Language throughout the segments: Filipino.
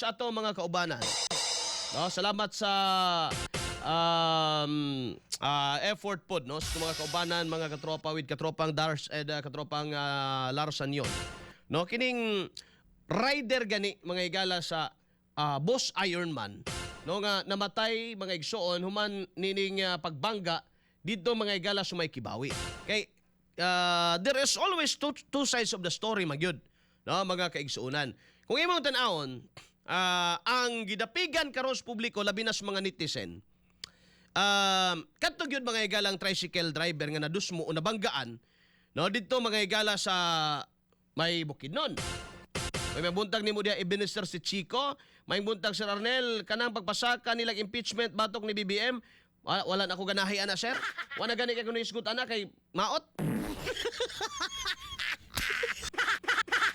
sa ato mga kaubanan. No, salamat sa effort pod no sa mga kaubanan, mga katropa with katropang Dars and katropang Larsan yon. No, kining rider gani mga igala sa Boss Ironman no nga namatay mga igsoon human nining pagbangga dito mga igala sa may Kibawi. Kay there is always two sides of the story magyud no mga kaigsuunan. Kung imong tan-awon ang gidapigan karon sa publiko labi na sa mga netizen kadto gyud mga igalang tricycle driver nga nadusmo o nabanggaan no dito mga igala sa may Bukidnon. May buntag ni mo diya i-minister si Chico, may buntag si Arnel kanang pagpasaka nilang impeachment batok ni BBM. Wala na ako ganahi ana sir. Wala gani kay kuno isgot ana kay maot.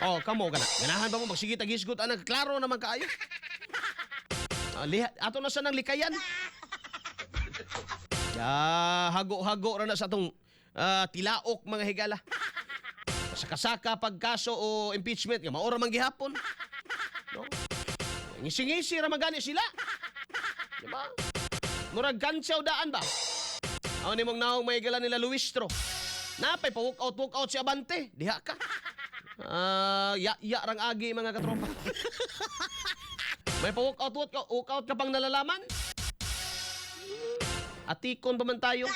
Oh, kamo kana. Ganahan pa mo magsige tag isgot ana klaro naman kaayo. Ato na sa nang likayan. Hago-hago ra na sa atong tilaok mga higala. Kasaka pagkaso o impeachment nga maora man gihapon. No? Ngisi-ngisi ra magani sila. Diba? Murag kantsaw daan ba? Aw nimong naong may gala nila Luistro. Napay pa walk out si Abante. Diha ka. Ya rang agi mga katropa. May pa walk out ka pang nalalaman. Atikon pa man tayo.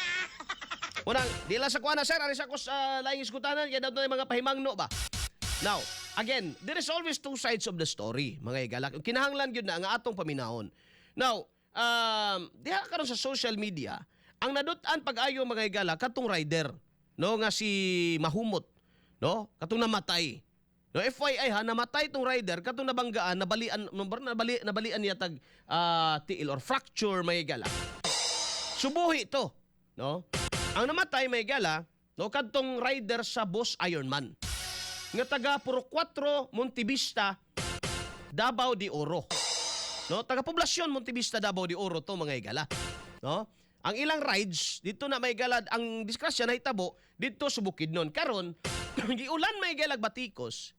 Unang, di lang sa kuana, sir. Aris ako sa laing iskutanan. Kaya daw na mga pahimangno ba? Now, again, there is always two sides of the story, mga igalak. Kinahanglan yun na ang atong paminahon. Now, diha karon sa social media, ang nadutan pag-ayo mga igalak, katong rider, no, nga si Mahumot, no, katong namatay. No, FYI ha, namatay tong rider, katong nabanggaan, nabalian niya tag tiil or fracture, mga igalak. Subuhi ito, no? Ang namatay may gala, no, kadtong rider sa Boss Ironman. Nga taga Puro 4, Montevista, Davao de Oro. No, taga poblasyon Montevista, Davao de Oro to mga igala. No? Ang ilang rides dito na may gala, ang disgrasya na hitabo dito sa Bukidnon. Karon, giulan may galag batikos.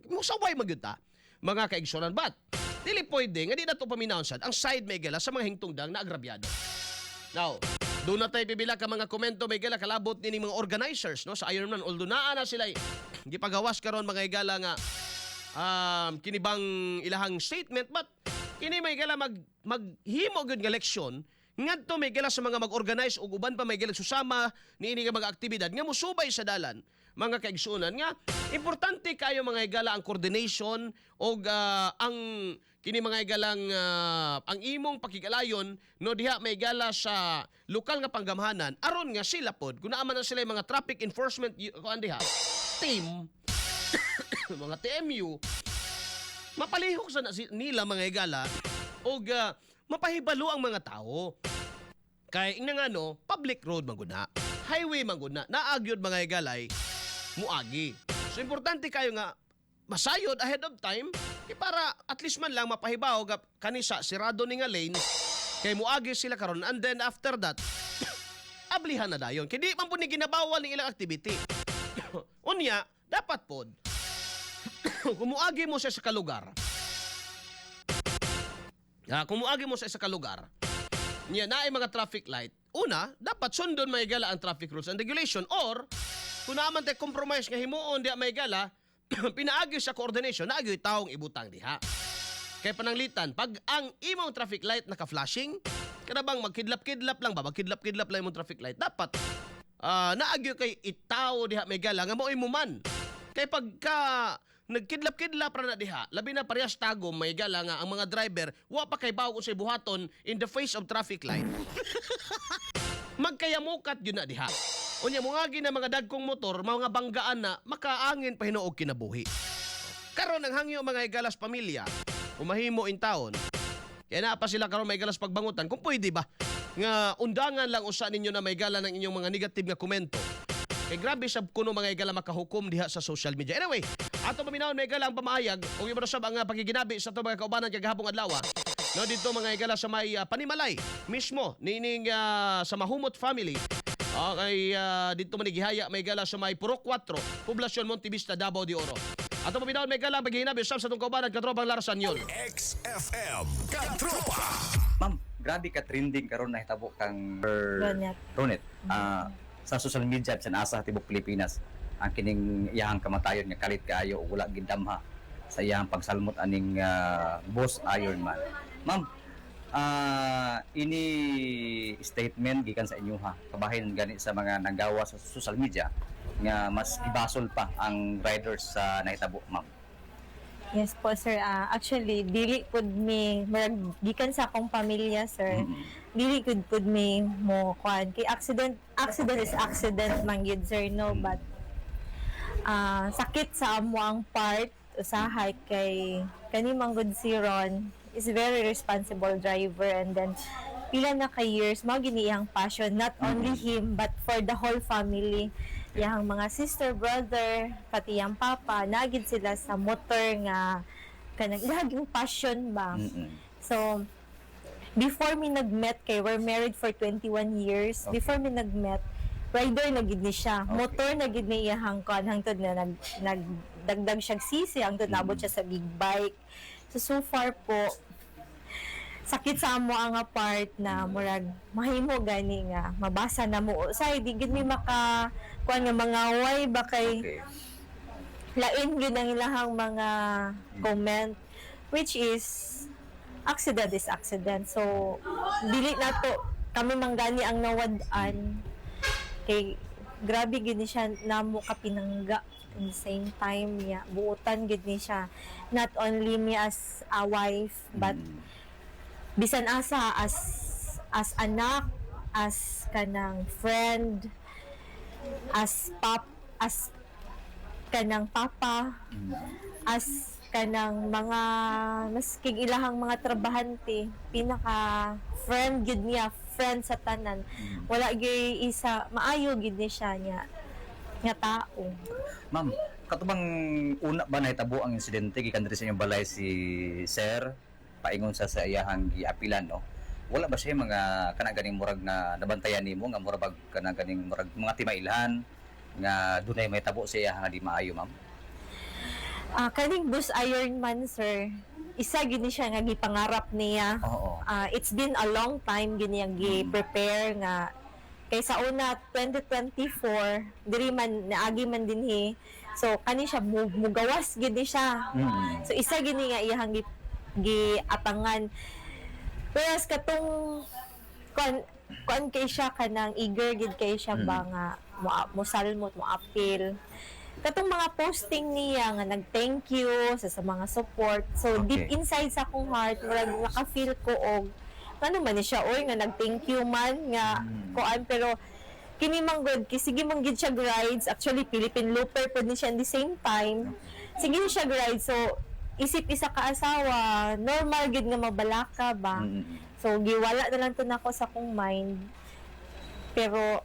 Musaway magyuta mga kaigsonan bat. Dili pwede nga di na to paminahon sad ang side may gala sa mga hingtungdang na agrabyado. Now, doon na tayo pipila ka mga komento may gala kalabot ni mga organizers no sa Ironman, although naa na sila gipagawas karon mga igala nga kinibang ilahang statement, but kini may gala maghimo gyud nga leksyon ngadto may gala sa mga mag-organize ug uban pa may gala susama niini nga mga aktibidad nga musubay sa dalan mga kaigsunan nga importante kayo mga igala ang coordination og ang kini mga igalang ang imong pakigalayon no diha may gala sa lokal nga panggamhanan aron nga sila pod kun naaman na sila mga traffic enforcement kuan diha team mga TMU mapalihok sa nila mga igala og mapahibalo ang mga tao kay nga no public road maguna highway maguna naagyod mga igalay muagi so importante kayo nga masayod ahead of time para at least man lang mapahibaw kanisa sirado ni nga lane kay muagi sila karon and then after that ablihan na dayon kay di man po ni ginabawal ng ilang activity unya dapat pod kumuagi mo sa kalugar kumuagi mo sa kalugar niya na ay mga traffic light una dapat sundon may gala ang traffic rules and regulation or kung naman tayo compromise nga himuon diha may gala pinaagi sa coordination naagi taong ibutang diha kay pananglitan pag ang imong traffic light naka-flashing kada bang magkidlap-kidlap lang ba magkidlap-kidlap lang imong traffic light dapat naagi kay itaw diha may gala nga mo'y muman kay pagka nagkidlap-kidlap ra na diha labi na parehas tagom may gala nga ang mga driver wa pa kay bawo sa buhaton in the face of traffic light magkayamukat yun na diha unya mungagi na mga dagkong motor mga banggaan na makaangin pa hinuog kinabuhi karon ang hangyo mga igalas pamilya umahimo in taon kaya na pa sila karon may galas pagbangutan kung pwede ba nga undangan lang usa ninyo na may gala ng inyong mga negative nga komento kay grabe sab kuno mga igala makahukom diha sa social media. Anyway, ato paminahon may igala ang pamaayag ug iba sab ang pagiginabi sa ato mga kaubanan kay gahapong adlaw. No dito mga igala sa may Panimalay mismo nining sa Mahumot family. Okay, dito man gihaya may igala sa may Puro 4, Poblasyon Montevista, Davao de Oro. Ato pabinaon may galang paghihinab usab sa tong kauban at katropang larasan yun. XFM Katropa. Ma'am, grabe ka trending karon na hitabo kang Ronet. Ronet. Sa social media sa asa tibok Pilipinas ang kining iyang kamatayon nga kalit kaayo ug wala gidamha sa iyang pagsalmot aning boss Iron Man. Ma'am, ini statement gikan sa inyo ha. Kabahin gani sa mga nanggawa sa social media nga mas ibasol pa ang riders sa nahitabo, ma'am. Yes po, sir. Actually, dili pud mi marag gikan sa akong pamilya, sir. Dili pud mi mo kuan kay accident is accident man gyud, sir, no, but sakit sa amo ang part usahay kay kani man gud si Ron is very responsible driver, and then pila na ka years mao gini iyang passion, not only him but for the whole family. Yang mga sister, brother, pati yang papa, nagid sila sa motor nga kanang ilahang passion ba. So, before mi nagmet kay we're married for 21 years, before mi nagmet, rider na gid ni siya. Motor na gid ni iyang kan hangtod na nagdagdag siya sisi hangtod nabot siya sa big bike. So far po, sakit sa amo ang part na murag mahimo gani nga mabasa na mo say di gid mi maka kuan nga mga way ba kay lain gyud ang ilahang mga comment, which is accident is accident. So dili na to kami manggani ang nawad-an kay grabe gid ni siya namo kapinangga at the same time niya buutan gid ni siya, not only me as a wife but bisan asa as anak, as kanang friend, as kanang papa, as kanang mga maskig ilahang mga trabahante, pinaka friend gid niya, friend sa tanan. Wala gyud isa maayo gid ni siya nga tao. Ma'am, katubang una ba nahitabo ang insidente gikan diri sa inyong balay si Sir paingon sa iyahang giapilan, no? Wala ba siya mga kanang ganing murag na nabantayan nimo nga murag kanang ganing murag mga timailhan nga dunay mahitabo sa iyang nga di maayo, ma'am? Kaning bus Iron Man, sir, isa gini siya nga gipangarap niya. Oo. It's been a long time gini ang gi-prepare nga kay sa una 2024 diri man naagi man dinhi. So kani siya mugawas gini siya. So isa gini nga iyang giatangan. Whereas katong kuan kay siya kanang eager gid kay siya ba nga mo salmot mo appeal. Katong mga posting niya nga nag-thank you sa mga support. So deep inside sa akong heart murag naka-feel ko og ano man ni siya oy nga nag-thank you man nga kuan, pero kini man good sige man gid siya rides. Actually Philippine looper pod ni siya at the same time. Sige siya rides, so isip isa ka asawa, normal gid nga mabalaka ba. So giwala na lang to nako sa akong mind. Pero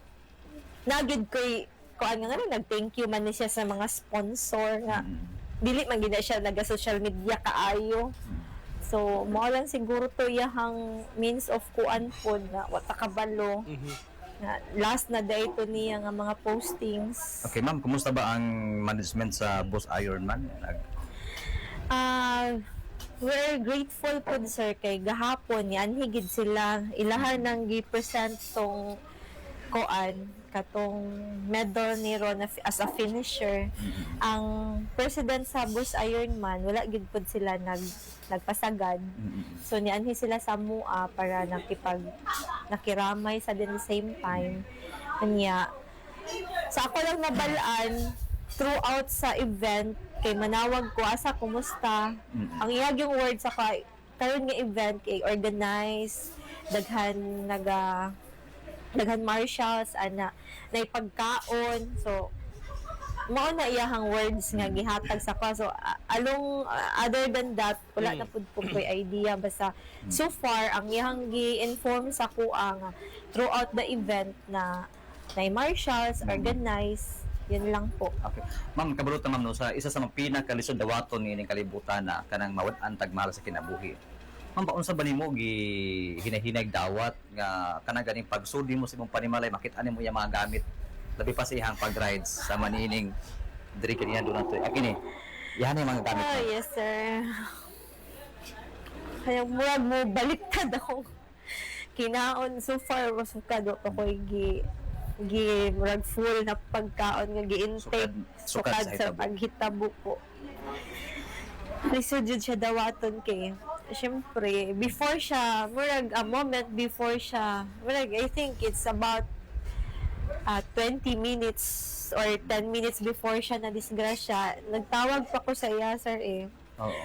nagid koy kuan nga nag-thank you man ni siya sa mga sponsor nga dili man gid siya naga social media kaayo. So mao lang siguro to iyang means of kuan pod na wa ta kabalo. Na last na day to niya nga mga postings. Okay, ma'am, kumusta ba ang management sa Boss Iron Man? We're grateful po, sir, kay gahapon yan higid sila ilahan nang gi-present tong koan katong medal ni Ron as a finisher. Ang president sa Boss Iron Man wala gid pod sila nagpasagad. So nianhi sila sa MUA para nakiramay sa the same time. Kanya sa ako lang nabalaan throughout sa event kay manawag ko asa kumusta. Ang iyang word sa karon nga event kay organize daghan marshals ana na pagkaon. So mao na iyahang words nga gihatag sa ko. So other than that wala na pud ko'y idea, basta so far ang iyang gi-inform sa kuha nga throughout the event na marshals organize. Yun lang po. Okay. Ma'am, kabalutan ma'am, no, sa isa sa mga pinakalisod dawaton ni ining kalibutan na kanang mawad-an tagmahal sa kinabuhi. Ma'am, unsa ba nimo hinahinay dawat nga kanang ganing pagsudi mo sa imong panimalay makit-an nimo yang mga gamit labi pa sa ihang pag-rides sa manining diri kaniya doon nato. Akini. Yan yung mga gamit Oh, mo. yes, sir. Kaya murag mo baliktad akong kinaon. So far, masukad ako ko murag full na pagkaon nga gi-intake. Sukad Sukad sa sa hitabo. paghitabo ko. Lisod yun siya dawaton kay. Siyempre, before siya, murag a moment before siya, murag I think it's about 20 minutes or 10 minutes before siya na disgrasya, nagtawag pa ko sa iya, sir eh. Oo.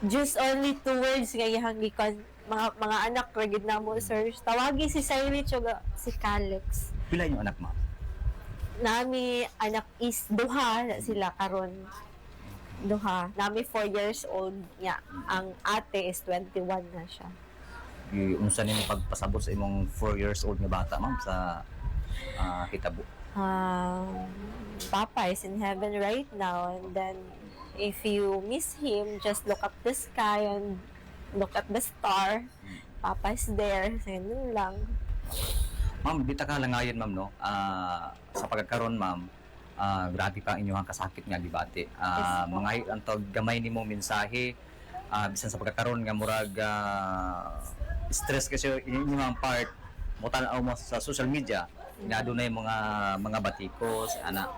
Just only 2 words nga iyang gikon, mga anak ragid na mo, sir. Tawagi si Cyrich o si Calix. Pila yung anak, ma'am? Nami anak is duha na sila karon. Duha. Nami 4 years old niya. Ang ate is 21 na siya. Unsa nimo pagpasabot sa imong 4 years old nga bata, ma'am, sa hitabo? Papa is in heaven right now, and then if you miss him, just look up the sky and look at the star. Papa is there. So, yun lang. Ma'am, bita ka lang ngayon, ma'am, no? Sa pagkakaroon, ma'am, grabe pa ang inyong kasakit nga gibati. Yes, po. Mga antog gamay nimo mensahe, bisan sa pagkakaroon nga murag stress kasi inyong part mo tanaw mo sa social media nga adunay mga batikos ana.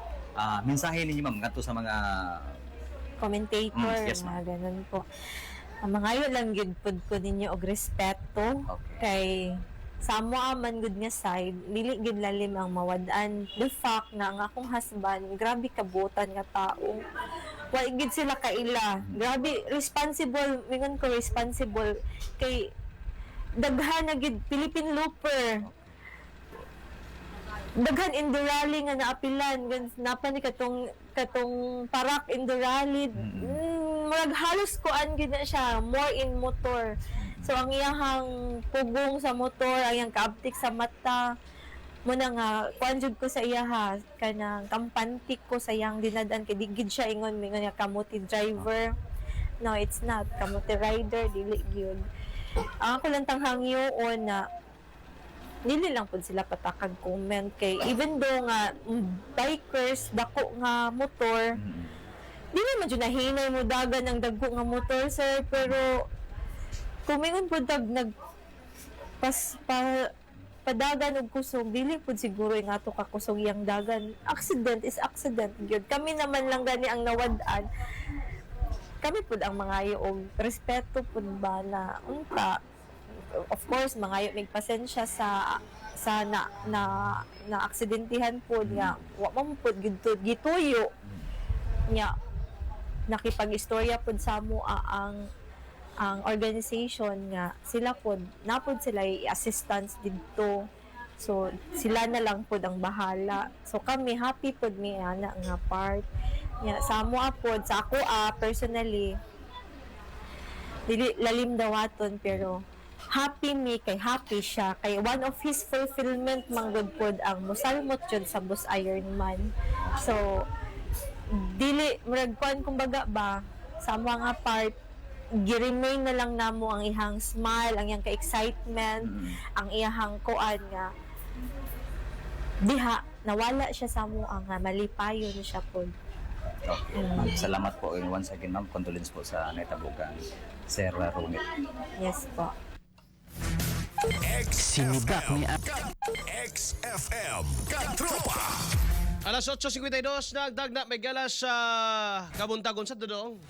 Mensahe ninyo, ma'am, ngadto sa mga Commentator, yes, ma'am. mga ganun po. Ang mga yun lang yun pud ko ninyo og respeto Okay. kay sa amo man gud nga side, dili gid lalim ang mawad-an. The fact na ang akong husband, grabe kabutan nga tao. Wa gid sila kaila. Grabe responsible, mingon ko responsible kay daghan na gid Philippine Looper. Daghan Indurali nga naapilan, napa ni katong parak Indurali. Murag halos kuan gid na siya, more in motor. So ang iyahang pugong sa motor, ang iyang kaaptik sa mata, muna nga kuan jud ko sa iyaha kanang kampantik ko sa iyang dinadan kay digid siya ingon mingon nga kamuti driver. No, it's not kamuti rider, dili gyud. Ang ako lang tanghangyoon na dili lang pud sila patakag comment kay even though nga bikers dako nga motor, dili man jud nahinay mo dagan ang dagko nga motor, sir, pero kung mingon pud padagan og kusog, dili pud siguro nga ato ka kusog yang dagan. Accident is accident gyud. Kami naman lang gani ang nawad-an. Kami pud ang mangayo og respeto pud ba na unta. Of course, mangayo mig pasensya sa na aksidentihan pud nga wa man pud gituyo nya nakipag-istorya pud sa mo ang organization nga sila pod napod sila assistance didto, so sila na lang pod ang bahala. So kami happy pod mi ana nga part nya sa mo pod sa ako personally dili lalim dawaton pero happy mi kay happy siya kay one of his fulfillment manggod pod ang mosalmot jud sa Bus Ironman. So dili murag kuan kumbaga ba sa mga part gi-remain na lang namo ang ihang smile, ang iyang ka-excitement, ang iyang kuan nga diha nawala siya sa mo ang malipayon siya pod. Okay. Ma'am, salamat po once again, ma'am. Condolence po sa naitabugan Sir Ronit. Yes po. XFM. XFM. Katropa. Alas 8:52 nagdag na may galas sa Kabuntagon sa Dodong.